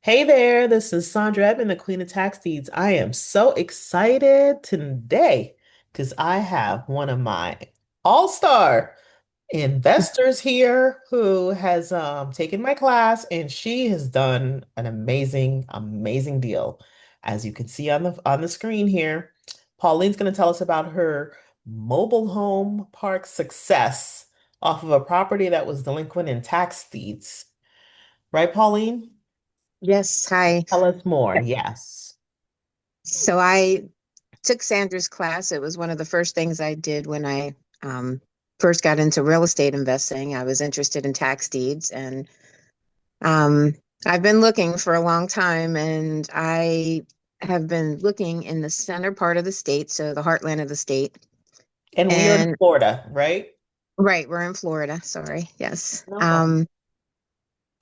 Hey there, this is Sandra. I've been the Queen of Tax Deeds. I am so excited today because I have one of my all-star investors here who has taken my class and she has done an amazing deal. As you can see on the screen here, Pauline's going to tell us about her mobile home park success off of a property that was delinquent in tax deeds. Right, Pauline? Yes, hi. Tell us more. Yes. So I took Sandra's class. It was one of the first things I did when I first got into real estate investing. I was interested in tax deeds, and um, I've been looking for a long time, and I have been looking in the center part of the state, so the heartland of the state. And we are in And Florida, right? right, we're in Florida. Sorry. Yes. No problem.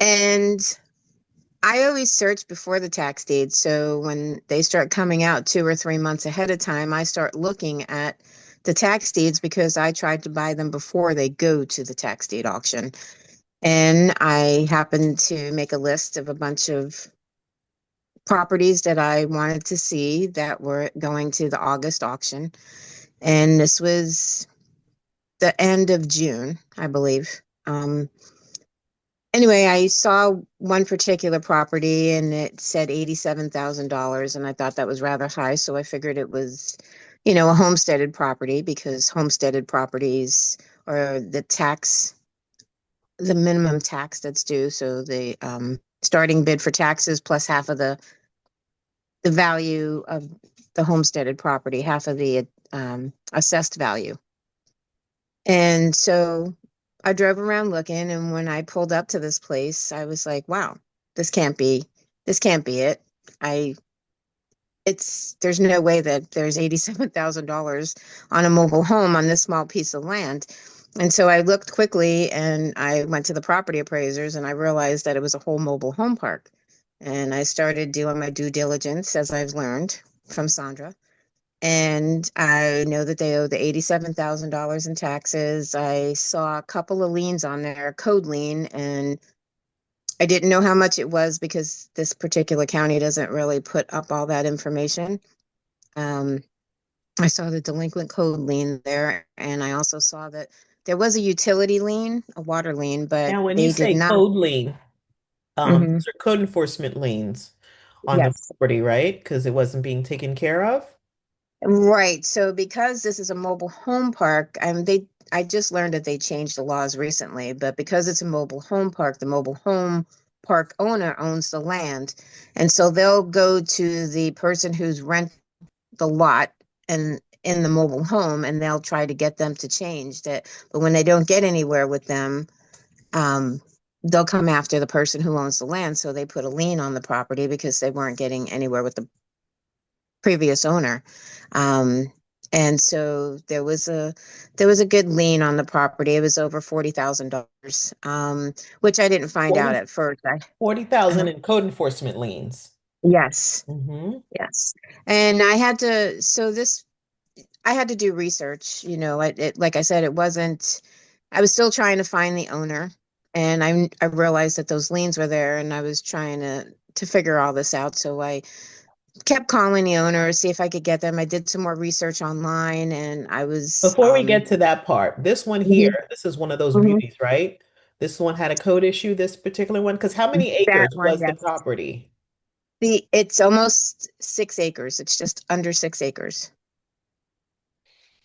And I always search before the tax deed. So when they start coming out 2 or 3 months ahead of time, I start looking at the tax deeds because I tried to buy them before they go to the tax deed auction. And I happened to make a list of a bunch of properties that I wanted to see that were going to the August auction. And this was the end of June, I believe. Anyway, I saw one particular property and it said $87,000, and I thought that was rather high. So I figured it was, a homesteaded property because homesteaded properties are the minimum tax that's due. So the starting bid for taxes plus half of the value of the homesteaded property, half of the assessed value. And so I drove around looking, and when I pulled up to this place, I was like, wow, this can't be this can't be it. I there's no way that there's $87,000 on a mobile home on this small piece of land. And so I looked quickly and I went to the property appraisers and I realized that it was a whole mobile home park. And I started doing my due diligence as I've learned from Sandra. And I know that they owe the $87,000 in taxes. I saw a couple of liens on there, code lien, and I didn't know how much it was because this particular county doesn't really put up all that information. Um, I saw the delinquent code lien there, and I also saw that there was a utility lien, a water lien, but Now, when you they did say not. code lien, Mhm. those are code enforcement liens on the Yes. property, right? Because it wasn't being taken care of. Right. So because this is a mobile home park, I just learned that they changed the laws recently, but because it's a mobile home park, the mobile home park owner owns the land. And so they'll go to the person who's rent the lot and in the mobile home and they'll try to get them to change that. But when they don't get anywhere with them, um, they'll come after the person who owns the land. So they put a lien on the property because they weren't getting anywhere with the previous owner. Um, and so there was a good lien on the property. It was over $40,000, which I didn't find out 40, at first. 40,000 in code enforcement liens. Yes, Mm-hmm. yes. And I had to do research. Like I said, it wasn't. I was still trying to find the owner, and I realized that those liens were there, and I was trying to figure all this out. So I kept calling the owner, see if I could get them. I did some more research online and I was Before we get to that part, this one here, Mhm, this is one of those mhm. beauties, right? This one had a code issue, this particular one, because how many That acres one, was the yes. property? It's almost 6 acres. It's just under 6 acres.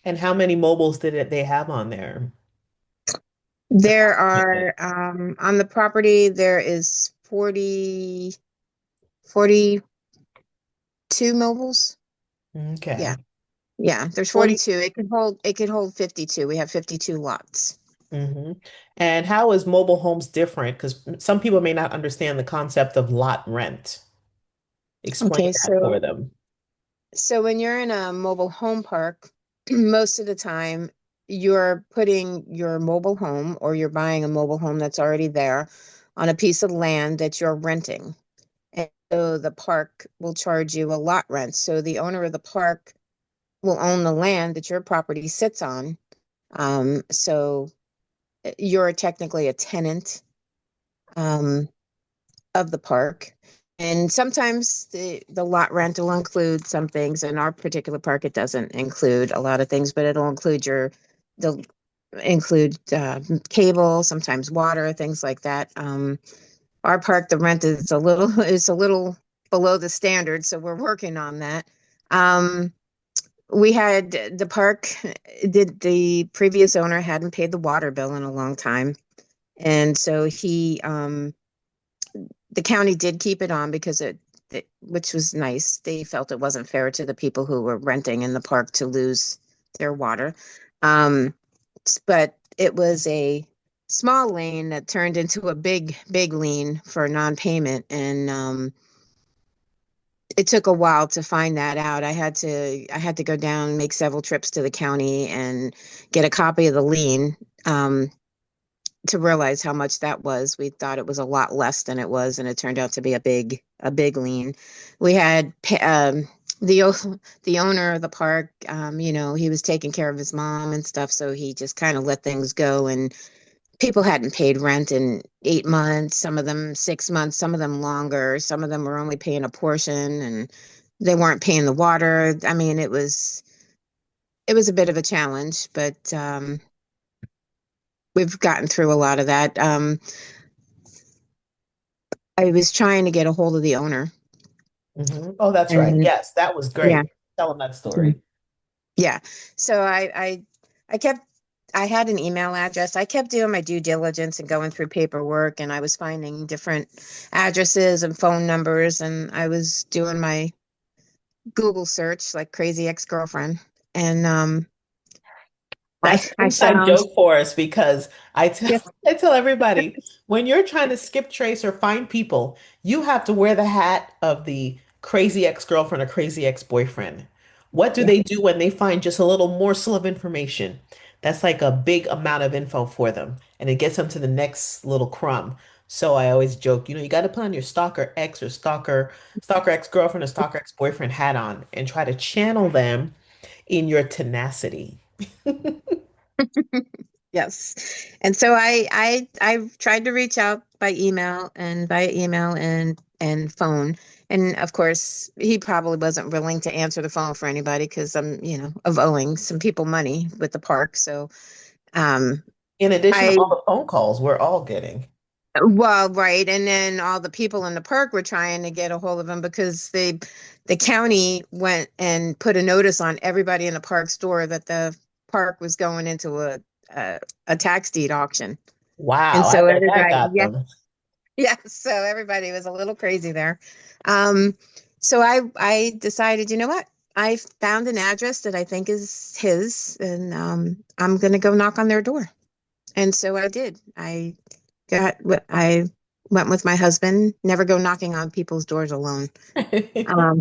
And how many mobiles they have on there? There Approximately. are on the property there is 42 mobiles. Yeah. Okay. Yeah, there's 42. It could hold 52. We have 52 lots. Hmm. And how is mobile homes different? Because some people may not understand the concept of lot rent. Explain Okay, that so for them. So when you're in a mobile home park, most of the time you're putting your mobile home or you're buying a mobile home that's already there on a piece of land that you're renting. And so the park will charge you a lot rent. So the owner of the park will own the land that your property sits on. So you're technically a tenant um, of the park. And sometimes the lot rent will include some things. In our particular park, it doesn't include a lot of things, but it'll include they'll include cable, sometimes water, things like that. Our park, the rent is a little is a little below the standard, so we're working on that. Um, we had the park did the previous owner hadn't paid the water bill in a long time, and so the county did keep it on because which was nice. They felt it wasn't fair to the people who were renting in the park to lose their water. Um, but it was a small lane that turned into a big lien for non-payment, and it took a while to find that out. I had to go down and make several trips to the county and get a copy of the lien. To realize how much that was. We thought it was a lot less than it was, and it turned out to be a big lien. We had the owner of the park. He was taking care of his mom and stuff, so he just kind of let things go. And people hadn't paid rent in 8 months. Some of them 6 months. Some of them longer. Some of them were only paying a portion, and they weren't paying the water. I mean, it was a bit of a challenge, but we've gotten through a lot of that. I was trying to get a hold of the owner, Oh, that's right. and Yes, that was yeah, great. Tell them that yeah. story. Yeah. So I kept I had an email address. I kept doing my due diligence and going through paperwork, and I was finding different addresses and phone numbers, and I was doing my Google search like crazy ex-girlfriend, and I That's an I inside found joke for us because I tell yeah. I tell everybody when you're trying to skip trace or find people, you have to wear the hat of the crazy ex-girlfriend or crazy ex-boyfriend. What do Yeah. they do when they find just a little morsel of information? That's like a big amount of info for them, and it gets them to the next little crumb. So I always joke, you got to put on your stalker ex or stalker ex-girlfriend or stalker ex-boyfriend hat on and try to channel them in your tenacity. Yes. And so I tried to reach out by email and via email and phone. And of course, he probably wasn't willing to answer the phone for anybody because of owing some people money with the park. So um In addition to I all the phone calls we're all getting. well, right. And then all the people in the park were trying to get a hold of him because the county went and put a notice on everybody in the park store that the park was going into a tax deed auction. And Wow, I so bet that everybody, got yeah, them. yeah. So everybody was a little crazy there. Um, so I decided, you know what? I found an address that I think is his, and I'm gonna go knock on their door. And so I did. I went with my husband. Never go knocking on people's doors alone. Um,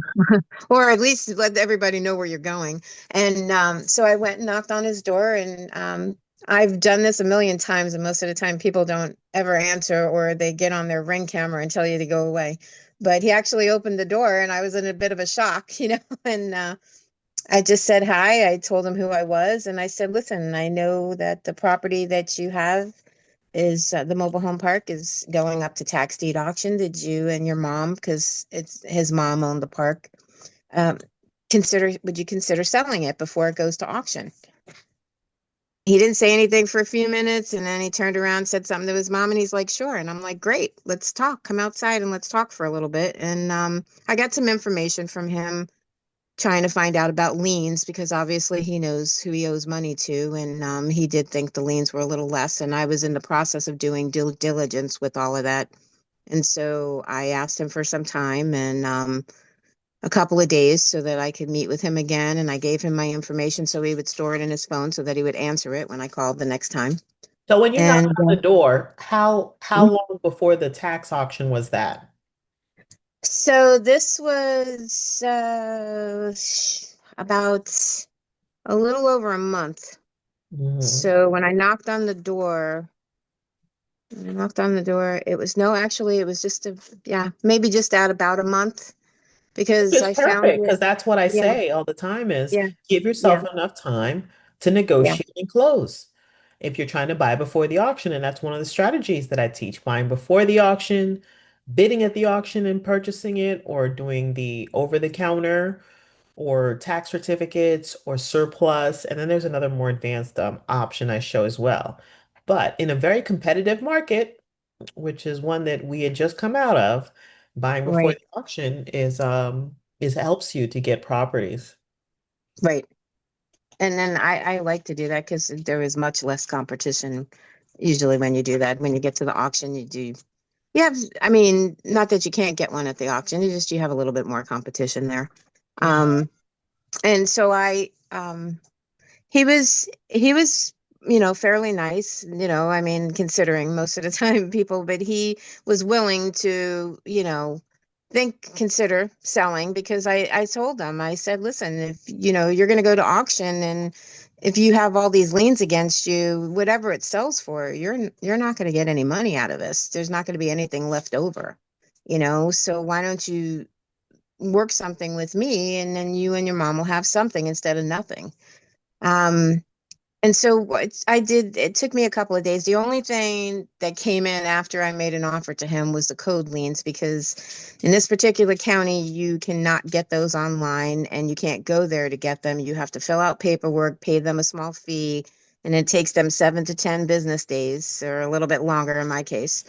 or at least let everybody know where you're going. And so I went and knocked on his door, and I've done this a million times, and most of the time people don't ever answer, or they get on their Ring camera and tell you to go away. But he actually opened the door, and I was in a bit of a shock, and I just said hi. I told him who I was, and I said, "Listen, I know that the property that you have is the mobile home park is going up to tax deed auction. Did you and your mom, because it's his mom owned the park, um, would you consider selling it before it goes to auction?" He didn't say anything for a few minutes, and then he turned around, said something to his mom, and he's like, "Sure." And I'm like, "Great, let's talk. Come outside and let's talk for a little bit." And I got some information from him trying to find out about liens because obviously he knows who he owes money to, and he did think the liens were a little less. And I was in the process of doing diligence with all of that, and so I asked him for some time and a couple of days so that I could meet with him again. And I gave him my information so he would store it in his phone so that he would answer it when I called the next time. So when you knocked And on the door, how long before the tax auction was that? so this was about a little over a month. Mhm. So when I knocked on the door, it was no, actually, it was just yeah, maybe just at about a month because It's I found perfect it. because that's what I Yeah, say all the time is yeah, give yeah, yourself enough time to yeah. negotiate and close. If you're trying to buy before the auction, and that's one of the strategies that I teach, buying before the auction, bidding at the auction and purchasing it, or doing the over the counter, or tax certificates, or surplus. And then there's another more advanced option I show as well. But in a very competitive market, which is one that we had just come out of, buying before Right, the auction is helps you to get properties. right. And then I like to do that because there is much less competition usually when you do that. When you get to the auction, you have, I mean, not that you can't get one at the auction, you have a little bit more competition there. Mhm. Um, and so he was fairly nice, I mean, considering most of the time people, but he was willing to, consider selling because I told him, I said, listen, if you're going to go to auction and if you have all these liens against you, whatever it sells for, you're not going to get any money out of this. There's not going to be anything left over, so why don't you work something with me and then you and your mom will have something instead of nothing. Um, and so what I did, it took me a couple of days. The only thing that came in after I made an offer to him was the code liens, because in this particular county, you cannot get those online and you can't go there to get them. You have to fill out paperwork, pay them a small fee, and it takes them 7 to 10 business days, or a little bit longer in my case,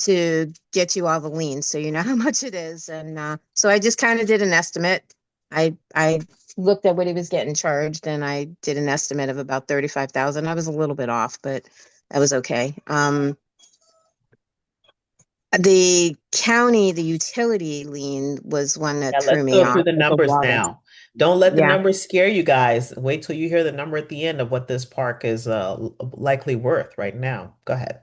to get you all the liens. So you know how much it is. And so I just kind of did an estimate. I looked at what he was getting charged and I did an estimate of about 35,000. I was a little bit off, but that was okay. The utility lien was one that Yeah, threw let's me go through off the with the numbers water. now. Don't let the Yeah. numbers scare you guys. Wait till you hear the number at the end of what this park is likely worth right now. Go ahead.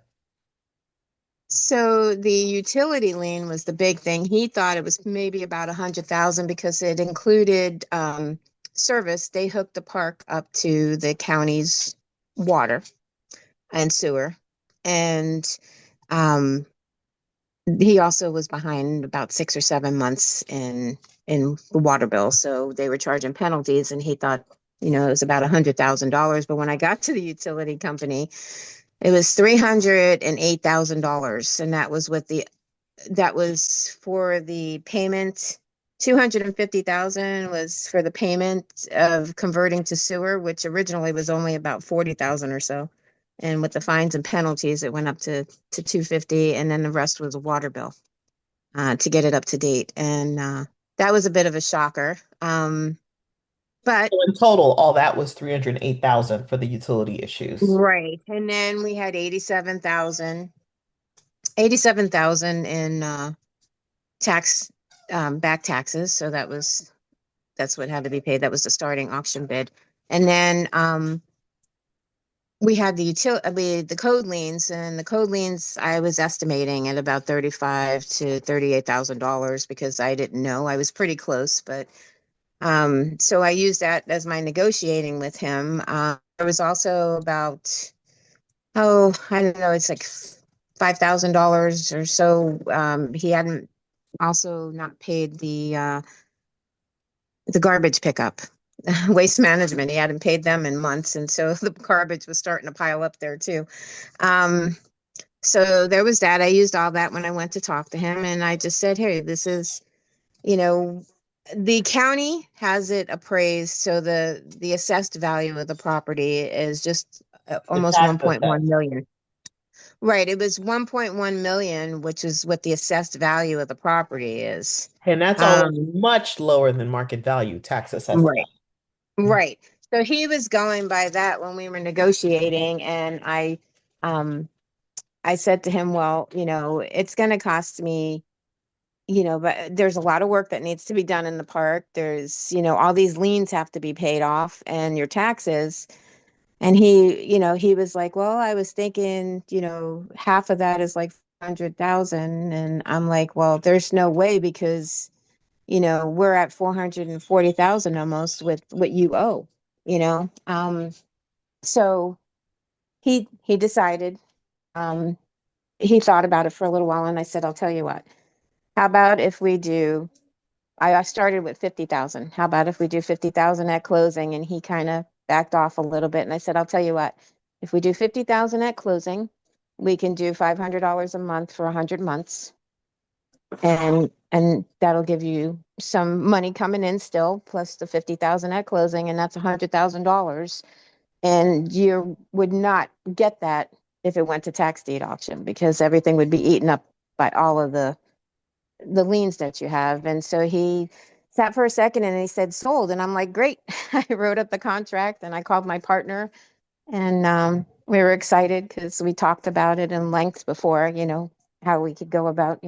So the utility lien was the big thing. He thought it was maybe about 100,000 because it included service. They hooked the park up to the county's water and sewer. And um, he also was behind about 6 or 7 months in the water bill. So they were charging penalties, and he thought, it was about $100,000. But when I got to the utility company, it was $308,000, and that was for the payment. 250,000 was for the payment of converting to sewer, which originally was only about 40,000 or so. And with the fines and penalties, it went up to 250, and then the rest was a water bill to get it up to date. And that was a bit of a shocker. But So in total, all that was 308,000 for the utility issues. right. And then we had 87,000 in tax back taxes. So that's what had to be paid. That was the starting auction bid. And then we had the code liens, and the code liens I was estimating at about 35 to $38,000 because I didn't know. I was pretty close, but so I used that as my negotiating with him. There was also about, I don't know, it's like $5,000 or so. He hadn't also not paid the garbage pickup, waste management. He hadn't paid them in months, and so the garbage was starting to pile up there too. Um, so there was that. I used all that when I went to talk to him, and I just said, "Hey, this is, you know, the county has it appraised, so the assessed value of the property is just The almost tax 1.1 assessment. million." Right, it was 1.1 million, which is what the assessed value of the property is. And that's always Um, much lower than market value, tax assessed right. value. Right. So he was going by that when we were negotiating, and um, I said to him, well, it's going to cost me, but there's a lot of work that needs to be done in the park. There's, all these liens have to be paid off and your taxes. And he was like, well, I was thinking, half of that is like 100,000. And I'm like, well, there's no way because, we're at 440,000 almost with what you owe, you know? So he decided, um, he thought about it for a little while and I said, I'll tell you what, how about if we do, I started with 50,000. How about if we do 50,000 at closing? And he kind of backed off a little bit. And I said, I'll tell you what, if we do 50,000 at closing, we can do $500 a month for 100 months. and that'll give you some money coming in still, plus the 50,000 at closing, and that's $100,000. And you would not get that if it went to tax deed auction, because everything would be eaten up by all of the liens that you have. And so he sat for a second and he said sold, and I'm like, great. I wrote up the contract and I called my partner, and we were excited because we talked about it in length before, how we could go about,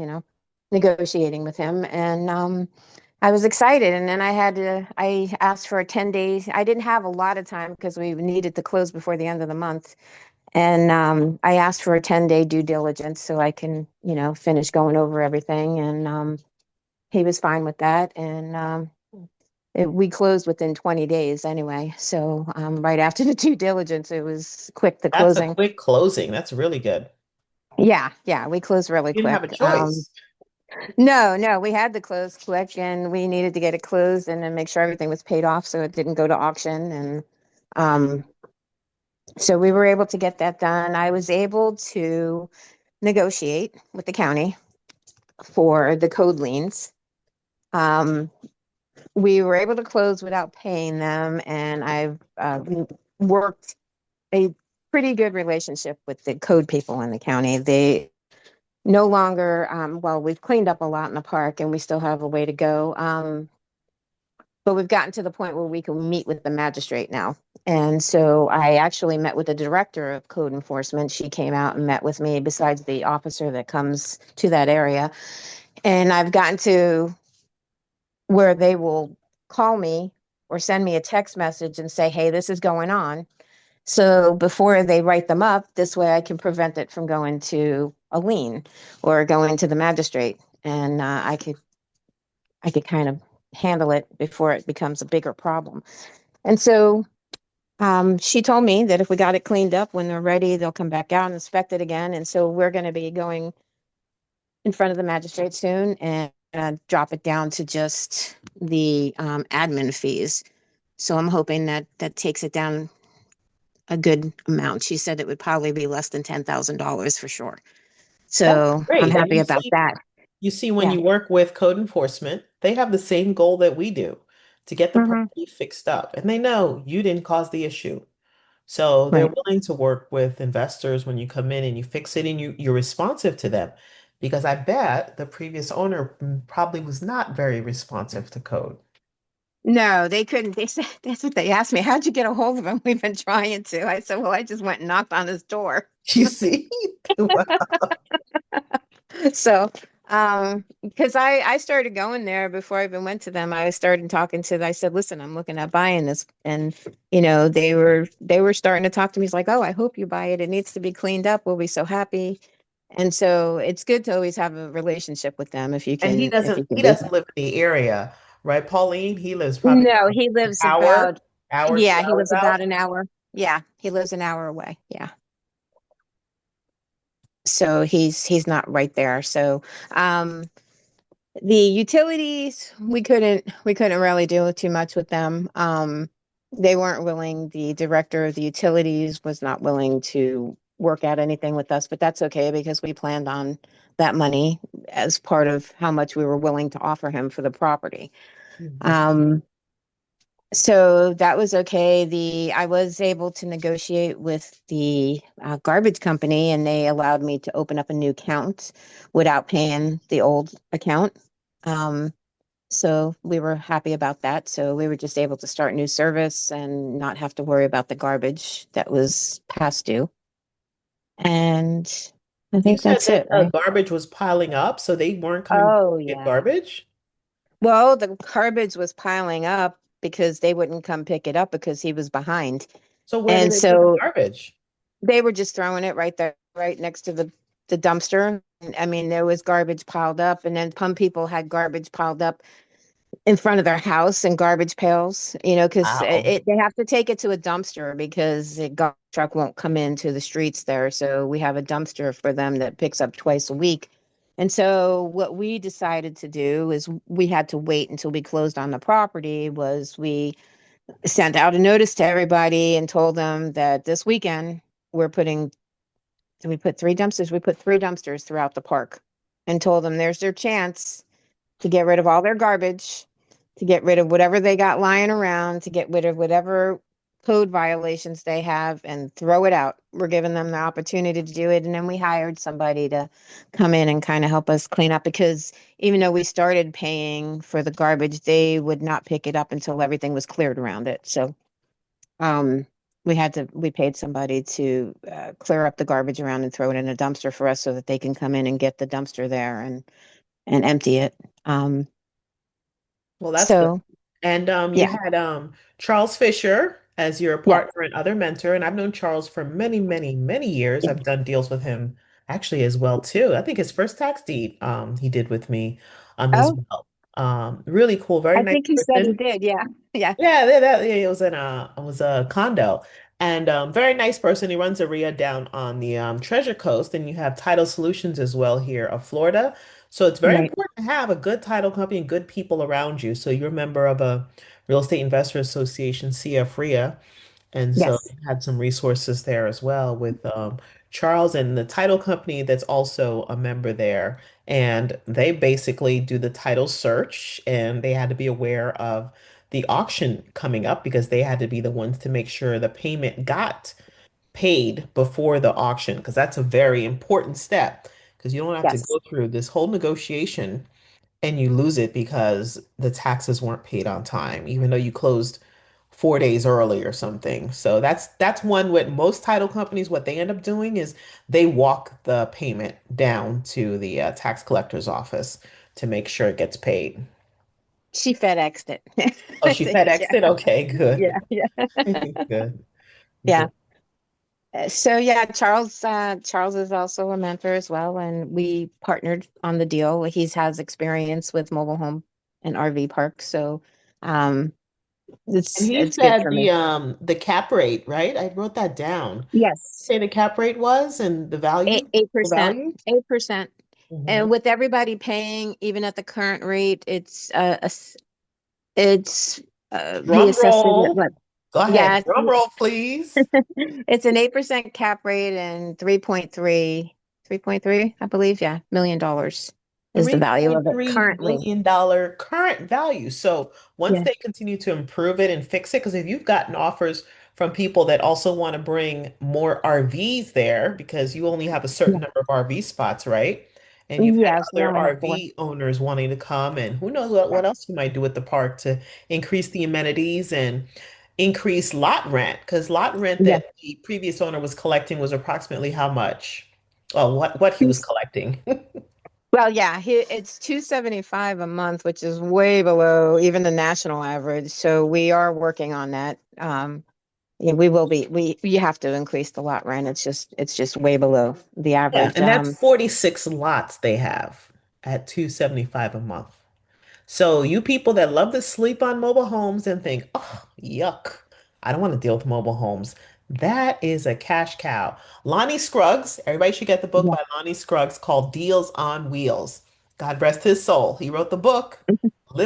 negotiating with him. And I was excited. And then I asked for a 10 days. I didn't have a lot of time because we needed to close before the end of the month. And I asked for a 10-day due diligence so I can, finish going over everything. And he was fine with that. And we closed within 20 days anyway. So right after the due diligence, it was quick, the That's a closing. quick closing. That's really good. Yeah, yeah, we closed really You didn't have a quick. choice. No, no, we had to close quick, and we needed to get it closed and then make sure everything was paid off so it didn't go to auction. And um, so we were able to get that done. I was able to negotiate with the county for the code liens. Um, we were able to close without paying them, and I've worked a pretty good relationship with the code people in the county. They no longer, well, we've cleaned up a lot in the park and we still have a way to go. But we've gotten to the point where we can meet with the magistrate now. And so I actually met with the director of code enforcement. She came out and met with me besides the officer that comes to that area. And I've gotten to where they will call me or send me a text message and say, hey, this is going on. So before they write them up, this way I can prevent it from going to a lien or going to the magistrate. And I could kind of handle it before it becomes a bigger problem. And so she told me that if we got it cleaned up when they're ready, they'll come back out and inspect it again. And so we're going to be going in front of the magistrate soon and drop it down to just the admin fees. So I'm hoping that that takes it down a good amount. She said it would probably be less than $10,000 for sure. That's So I'm great. And happy about that. you see, when Yeah. you work with code enforcement, they have the same goal that we do to get the Hmm. property fixed up. And they know you didn't cause the issue. So they're Right. willing to work with investors when you come in and you fix it and you're responsive to them. Because I bet the previous owner probably was not very responsive to code. No, they couldn't. They said that's what they asked me. How'd you get a hold of him? We've been trying to. I said, well, I just went and knocked on his door. You see? So, because I started going there before I even went to them. I started talking to. I said, listen, I'm looking at buying this, and they were starting to talk to me. He's like, oh, I hope you buy it. It needs to be cleaned up. We'll be so happy. And so it's good to always have a relationship with them And if you he can do doesn't that. live in the area, right, Pauline? He lives probably No, he an lives hour, about, two yeah, he hours lives about out. an hour. Yeah, he lives an hour away. Yeah. So he's not right there. So um the utilities, we couldn't really do too much with them. They weren't willing, the director of the utilities was not willing to work out anything with us, but that's okay because we planned on that money as part of how much we were willing to offer him for the property. Mhm. Um, so that was okay. I was able to negotiate with the garbage company, and they allowed me to open up a new account without paying the old account. Um, so we were happy about that. So we were just able to start new service and not have to worry about the garbage that was past due. And I You think said that's that it, right? garbage was piling up, so they weren't coming to Oh, get yeah. garbage. Well, the garbage was piling up because they wouldn't come pick it up because he was behind. So where do And they put the so garbage? they were just throwing it right there, right next to the dumpster. I mean, there was garbage piled up, and then some people had garbage piled up in front of their house in garbage pails, because Wow. they have to take it to a dumpster because the garbage truck won't come into the streets there. So we have a dumpster for them that picks up twice a week. And so what we decided to do is we had to wait until we closed on the property was we sent out a notice to everybody and told them that this weekend we're putting, we put three dumpsters throughout the park. and told them there's their chance to get rid of all their garbage, to get rid of whatever they got lying around, to get rid of whatever code violations they have and throw it out. We're giving them the opportunity to do it. And then we hired somebody to come in and kind of help us clean up because even though we started paying for the garbage, they would not pick it up until everything was cleared around it. So um, we paid somebody to clear up the garbage around and throw it in a dumpster for us so that they can come in and get the dumpster there and empty it. Um, Well, that's good. so And you yeah, had Charles Fischer as your yes, partner and other mentor. And I've known Charles for many, many, many years. I've done deals with him actually as well too. I think his first tax deed he did with me as oh, well. Really cool, very I nice think he said he person. did. Yeah, yeah, Yeah, it was it was a condo, and very nice person. He runs a RIA down on the Treasure Coast, and you have Title Solutions as well here of Florida. So it's very right. important to have a good title company and good people around you. So you're a member of a Real Estate Investor Association, CF RIA. And so Yes, you had some resources there as well with Charles and the title company that's also a member there. And they basically do the title search and they had to be aware of the auction coming up because they had to be the ones to make sure the payment got paid before the auction because that's a very important step because you don't have to yes. go through this whole negotiation and you lose it because the taxes weren't paid on time, even though you closed 4 days early or something. So that's one with most title companies. What they end up doing is they walk the payment down to the tax collector's office to make sure it gets paid. She FedExed it. Oh, I she think, FedExed yeah, it? Okay, good. yeah, yeah, Good. yeah. Good. So yeah, Charles is also a mentor as well, and we partnered on the deal. He has experience with mobile home and RV parks, so um, And he it's good said for me. the cap rate, right? I wrote that down. Yes, Say the cap rate was and the value, eight the percent, value. 8%, Hmm. and with everybody paying, even at the current rate, it's he Drum assessed it at roll. what? Go ahead. Yeah, Drum roll, please. it's an 8% cap rate and 3.3, I believe. Yeah, $1 million is the value of it $3.3 currently. million dollar current value. So once Yeah, they continue to improve it and fix it, because if you've gotten offers from people that also want to bring more RVs there, because you only have a certain yeah, number of RV spots, right? And you've had yes, we other only have four. RV owners wanting to come, and who knows what else you might do with the park to increase the amenities and increase lot rent. Because lot rent Yeah. that the previous owner was collecting was approximately how much? Oh, what he was collecting. Well, yeah, it's 275 a month, which is way below even the national average. So we are working on that. Yeah, we will be. We you have to increase the lot rent. It's just way below the Yeah, average. and that's 46 lots they have at 275 a month. So you people that love to sleep on mobile homes and think, oh, yuck, I don't want to deal with mobile homes. That is a cash cow. Lonnie Scruggs, everybody should get the book Yeah, by Lonnie Scruggs called Deals on Wheels. God rest his soul. He wrote the book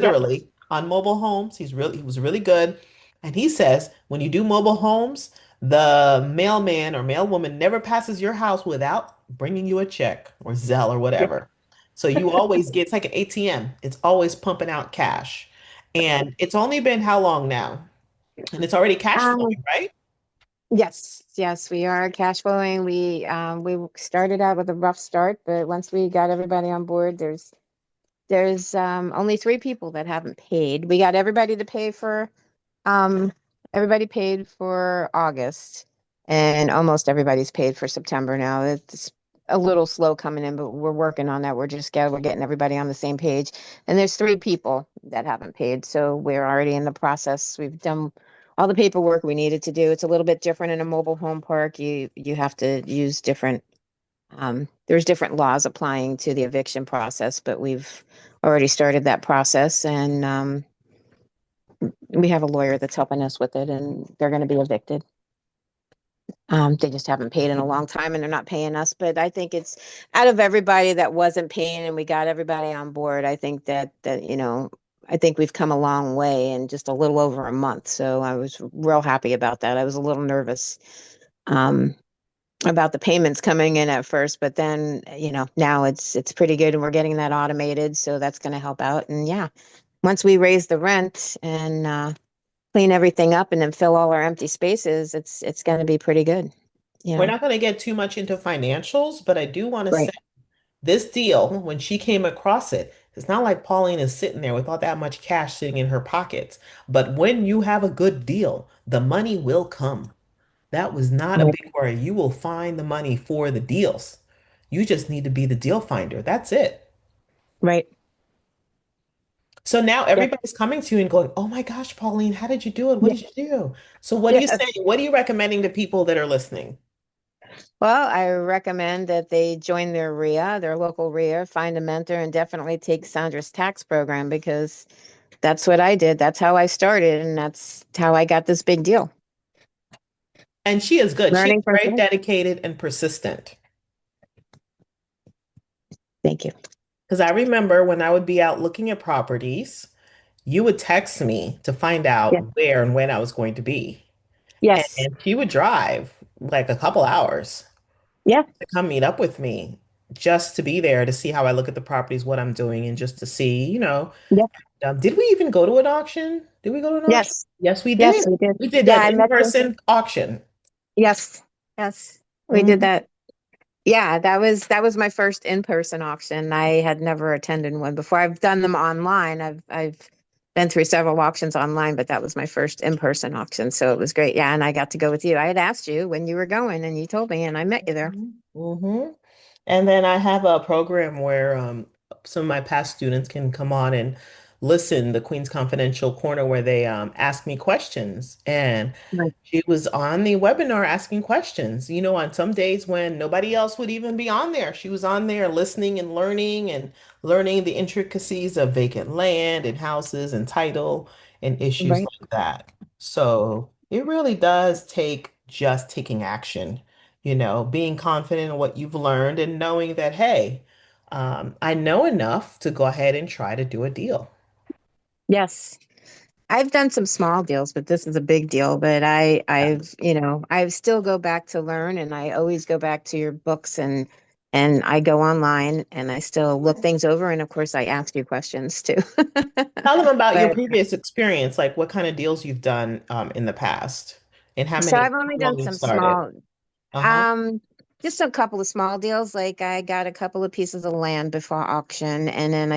yep, literally on mobile homes. He was really good. And he says when you do mobile homes, the mailman or mailwoman never passes your house without bringing you a check or Zelle or yeah. whatever. So you always get, it's like an ATM. It's always pumping out cash. And it's only been how long now? And it's already cash Um, flowing, right? yes, yes, we are cash flowing. We started out with a rough start, but once we got everybody on board, there's only three people that haven't paid. We got Um, everybody paid for August, and almost everybody's paid for September now. It's a little slow coming in, but we're working on that. We're getting everybody on the same page. And there's three people that haven't paid, so we're already in the process. We've done all the paperwork we needed to do. It's a little bit different in a mobile home park. You have to use different there's different laws applying to the eviction process, but we've already started that process and we have a lawyer that's helping us with it, and they're going to be evicted. They just haven't paid in a long time, and they're not paying us. But I think it's out of everybody that wasn't paying, and we got everybody on board. I think I think we've come a long way in just a little over a month. So I was real happy about that. I was a little nervous, um, about the payments coming in at first, but then, now it's pretty good and we're getting that automated, so that's going to help out. And yeah, once we raise the rent and clean everything up and then fill all our empty spaces, it's going to be pretty good. We're Yeah. not going to get too much into financials, but I do want to say Right. this deal, when she came across it, it's not like Pauline is sitting there with all that much cash sitting in her pockets. But when you have a good deal, the money will come. That was not a Right. big worry. You will find the money for the deals. You just need to be the deal finder. That's it. Right. So now Yep. everybody's coming to you and going, "Oh my gosh, Pauline, how did you do it? What Yeah. did you do?" So what are you saying? Yes. What are you recommending to people that are listening? Well, I recommend that they join their RIA, their local RIA, find a mentor, and definitely take Sandra's tax program because that's what I did. That's how I started, and that's how I got this big deal. And she is good. She's Learning from very her. dedicated and persistent. Thank you. Because I remember when I would be out looking at properties, you would text me to find Yeah. out where and when I was going to be. Yes. And she would drive like a couple hours Yeah. to come meet up with me just to be there to see how I look at the properties, what I'm doing, and just to see, Yeah. did we even go to an auction? Did we go to an auction? Yes. Yes, we Yes, did. we did. We did Yeah, an I met you. in-person auction. Yes. Yes. We did Mhm. that. Yeah, that was my first in-person auction. I had never attended one before. I've done them online. I've been through several auctions online, but that was my first in-person auction. So it was great. Yeah, and I got to go with you. I had asked you when you were going and you told me and I met you there. Hmm. And then I have a program where some of my past students can come on and listen, the Queen's Confidential Corner, where they ask me questions. And Right. she was on the webinar asking questions, on some days when nobody else would even be on there. She was on there listening and learning the intricacies of vacant land and houses and title and issues Right. like that. So it really does take just taking action, being confident in what you've learned and knowing that, hey, I know enough to go ahead and try to do a deal. Yes. I've done some small deals, but this is a big deal. But I still go back to learn, and I always go back to your books, and I go online, and I still look things over, and of course, I ask you questions too. Tell them about your But previous experience, like what kind of deals you've done in the past and so how I've only long done you've some started. small, Uh-huh. um, just a couple of small deals. Like I got a couple of pieces of land before auction, and then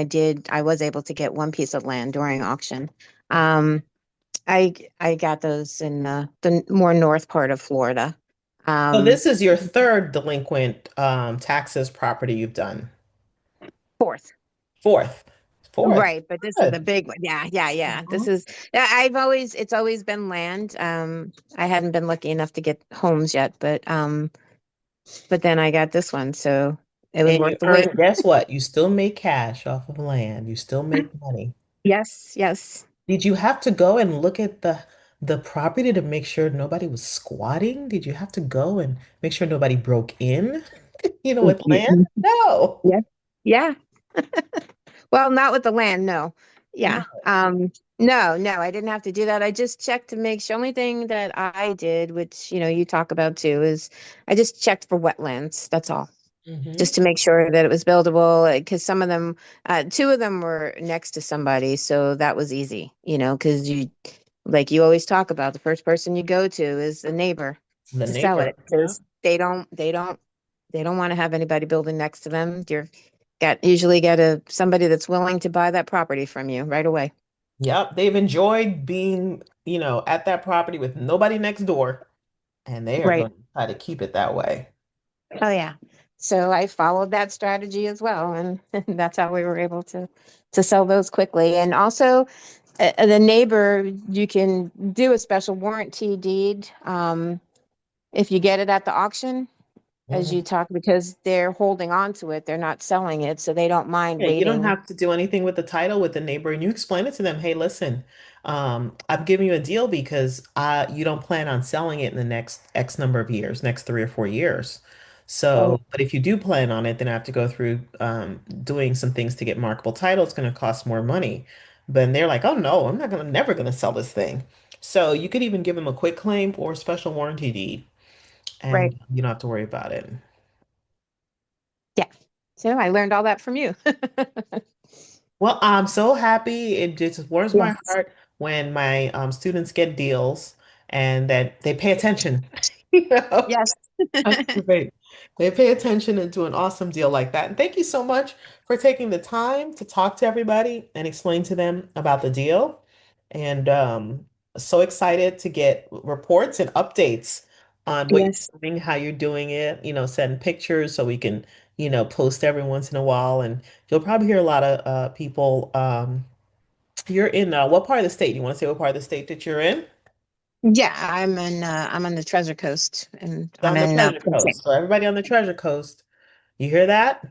I was able to get one piece of land during auction. Um, I got those in the more north part of Florida. So Um, this is your third delinquent taxes property you've done. fourth. Fourth. Fourth. Right, but this is the Good. big one. Yeah, yeah, yeah. This Mhm. is yeah, it's always been land. I hadn't been lucky enough to get homes yet, but then I got this one, so it was And you worth the wait. earn, guess what? You still make cash off of land. You still make money. Yes, yes. Did you have to go and look at the property to make sure nobody was squatting? Did you have to go and make sure nobody broke in, with land? No. Yeah. Yeah. Well, not with the land, no. No. Yeah. No, I didn't have to do that. I just checked to make sure. Only thing that I did, which you talk about too, is I just checked for wetlands. That's all. Hmm. Just to make sure that it was buildable. Because some of them, two of them were next to somebody, so that was easy. Because like you always talk about, the first person you go to is the neighbor The to sell neighbor. it Yeah. because they don't want to have anybody building next to them. You're got usually get a somebody that's willing to buy that property from you right away. Yep. They've enjoyed being, at that property with nobody next door, and they are Right. going to try to keep it that way. Oh yeah. So I followed that strategy as well, and that's how we were able to sell those quickly. And also, the neighbor, you can do a special warranty deed if you get it at the auction, as you Mhm. talk, because they're holding on to it, they're not selling it, so they don't mind Yeah, you don't waiting. have to do anything with the title with the neighbor, and you explain it to them. Hey, listen, I'm giving you a deal because you don't plan on selling it in the next X number of years, next 3 or 4 years. Right. So, but if you do plan on it, then I have to go through doing some things to get marketable title. It's going to cost more money. But they're like, oh no, never gonna sell this thing. So you could even give them a quick claim or special warranty deed. Right. and you don't have to worry about it. Yeah. So I learned all that from you. Well, I'm so happy. It just warms my Yes. heart when my students get deals and that they pay attention. You know? Yes. That's great. They pay attention and do an awesome deal like that. And thank you so much for taking the time to talk to everybody and explain to them about the deal. And so excited to get reports and updates on what Yes. you're doing, how you're doing it, send pictures so we can, post every once in a while. And you'll probably hear a lot of people. You're in what part of the state? You want to say what part of the state that you're in? Yeah, I'm on the Treasure Coast and I'm On the in Treasure Princeton. Coast. So everybody on the Treasure Coast, you hear that?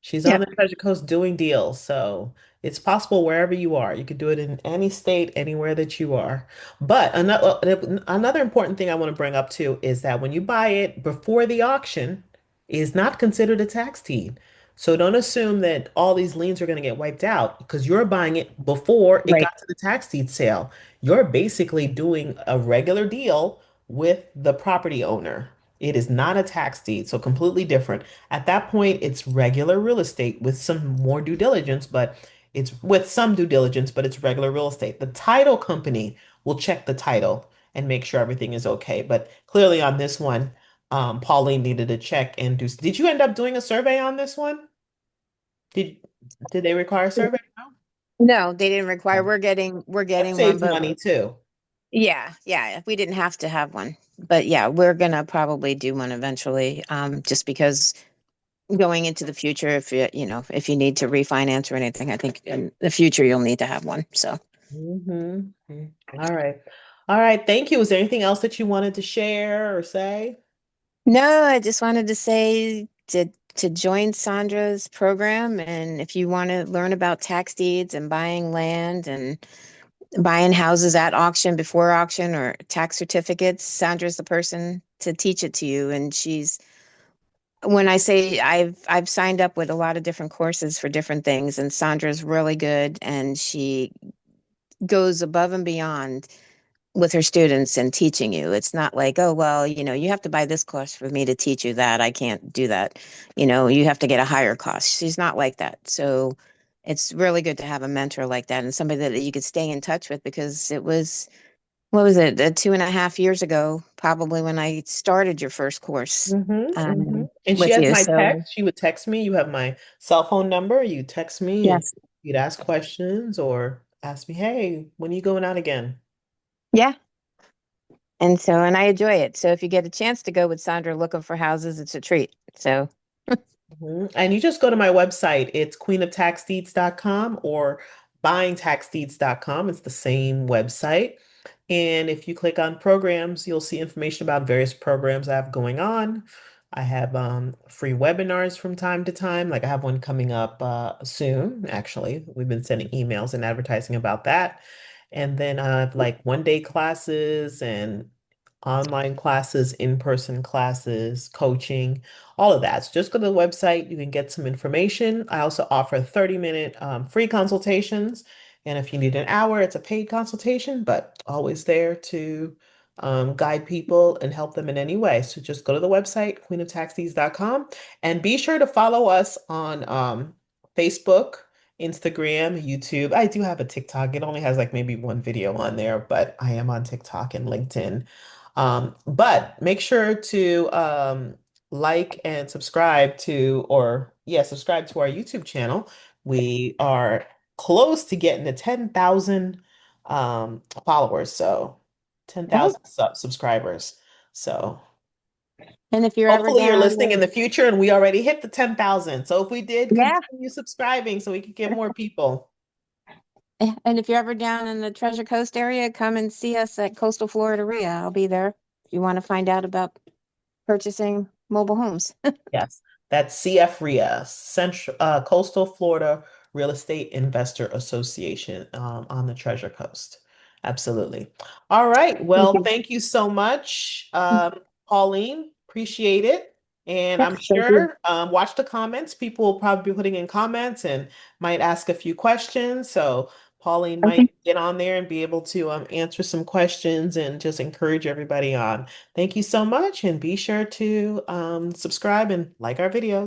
She's on Yep. the Treasure Coast doing deals. So it's possible wherever you are. You could do it in any state, anywhere that you are. But another important thing I want to bring up too is that when you buy it before the auction, it is not considered a tax deed. So don't assume that all these liens are going to get wiped out because you're buying it before it Right. got to the tax deed sale. You're basically doing a regular deal with the property owner. It is not a tax deed, so completely different. At that point, it's regular real estate with some more due diligence, but it's with some due diligence, but it's regular real estate. The title company will check the title and make sure everything is okay. But clearly on this one, Pauline needed to check and do. Did you end up doing a survey on this one? Did did they require a survey? No, they didn't require. No. We're That getting one, saves but money too. yeah, yeah, we didn't have to have one. But yeah, we're gonna probably do one eventually. Just because going into the future, if if you need to refinance or anything, I think in the future you'll need to have one. So Hmm. All right. All right. Thank you. Is there anything else that you wanted to share or say? no, I just wanted to say to join Sandra's program, and if you want to learn about tax deeds and buying land and buying houses at auction, before auction, or tax certificates, Sandra's the person to teach it to you. And she's when I say I've signed up with a lot of different courses for different things, and Sandra's really good, and she goes above and beyond with her students and teaching you. It's not like, oh, well, you have to buy this course for me to teach you that. I can't do that. You have to get a higher cost. She's not like that. So it's really good to have a mentor like that and somebody that you could stay in touch with, because it was, what was it, 2.5 years ago, probably, when I started your first course And she with has you. my So text. She would text me. You have my cell phone number. You text me and yes. you'd ask questions or ask me, hey, when are you going out again? Yeah. And I enjoy it. So if you get a chance to go with Sandra looking for houses, it's a treat. So And you just go to my website. It's queenoftaxdeeds.com or buyingtaxdeeds.com. It's the same website. And if you click on programs, you'll see information about various programs I have going on. I have free webinars from time to time. Like I have one coming up soon, actually. We've been sending emails and advertising about that. And then I have like one-day classes and online classes, in-person classes, coaching, all of that. So just go to the website. You can get some information. I also offer 30-minute free consultations. And if you need an hour, it's a paid consultation, but always there to guide people and help them in any way. So just go to the website, queenoftaxis.com, and be sure to follow us on Facebook, Instagram, YouTube. I do have a TikTok. It only has like maybe one video on there, but I am on TikTok and LinkedIn. But make sure to like and subscribe to, or yeah, subscribe to our YouTube channel. We are close to getting to 10,000 followers, so oh, 10,000 subscribers. So and if you're ever hopefully you're down listening in in, the future and we already hit the 10,000. So if we did, yeah, continue subscribing so we could get more people. and if you're ever down in the Treasure Coast area, come and see us at Coastal Florida RIA. I'll be there if you want to find out about purchasing mobile homes. Yes, that's CF RIA, Central Coastal Florida Real Estate Investor Association on the Treasure Coast. Absolutely. All right. Thank Well, you. thank you so much, Pauline. Appreciate it. And Yep, I'm thank you. sure watch the comments. People will probably be putting in comments and might ask a few questions. So Pauline Okay. might get on there and be able to answer some questions and just encourage everybody on. Thank you so much, and be sure to subscribe and like our videos.